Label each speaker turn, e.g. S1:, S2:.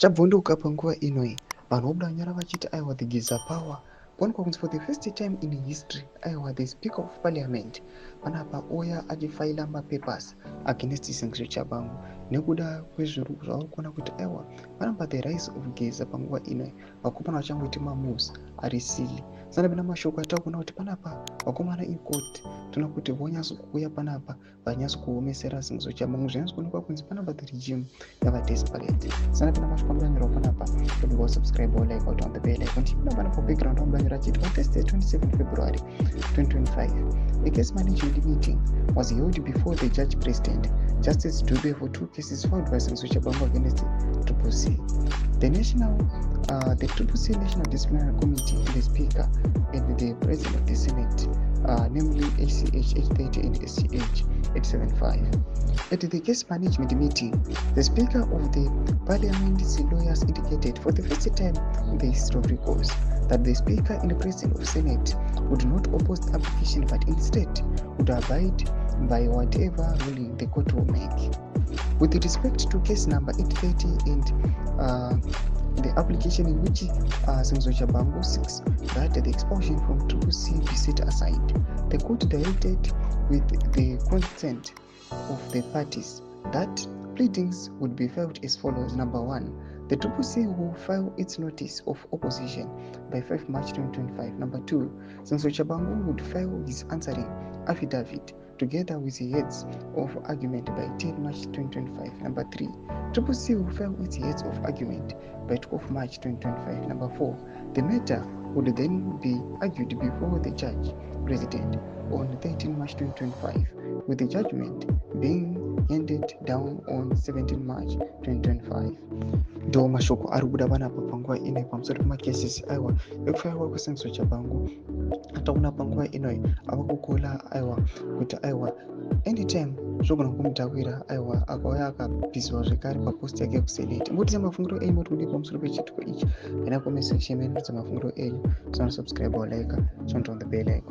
S1: Chabvunduka panguva inoi vanhu vobuda nyara vachiti aiwa the Geza power kuonekwa kunzi for the first time in history aiwa the speaker of parliament panapa oya achifaila mapapers against Singh Tshabangu nekuda kwezvauri kuona kuti aiwa panapa the rise of Geza panguva inoi vakomana vachangoti mamoves ari sili saka pina mashoko atakuona kuti panapa vakomana ikoti tinoona kuti vonyatso kuuya panapa vanyatso kuomesera Singh Tshabangu zvinyanatso kuonekwa kunzi panapa the regime yava desperate saka pina mashoko amudanyira panapa kuti go subscribe or like out on the bell icon tipina panapa background amudanyira chiti on Thursday 27 February 2025 a case management meeting was held before the judge president Justice Dube for two cases filed by Singh Tshabangu against CCC. The CCC National Disciplinary Committee, the Speaker, and the President of the Senate, namely HCH 830 and HCH 875. At the case management meeting, the Speaker of the Parliament's lawyers indicated for the first time in the history of recourse that the Speaker and the President of the Senate would not oppose the application but instead would abide by whatever ruling the court will make. With respect to case number 830 and the application in which Singh Tshabangu seeks that the expulsion from CCC be set aside, the court directed with the consent of the parties that pleadings would be filed as follows. Number 1, the CCC will file its notice of opposition by 5 March 2025. Number 2, Singh Tshabangu would file his answering affidavit together with the heads of argument by 10 March 2025. Number 3, CCC will file its heads of argument by 12 March 2025. Number 4, the matter would then be argued before the judge president on 13 March 2025, with the judgment being handed down on 17 March 2025. ndo mashoko ari kubuda panapa panguva inoi pamusoro pemacases aiwa ekufaiwa kweSingh Tshabangu ataona panguva inoi ava kukola aiwa kuti aiwa anytime zvogona kumutakwira aiwa akauya akabhiziwa zvekare paposti yake kusenate ngotisa mafungiro enyu moti kudii pamusoro pechituko ichi ena comment section menudza mafungiro enyu subscribe or like, turn on the bell icon.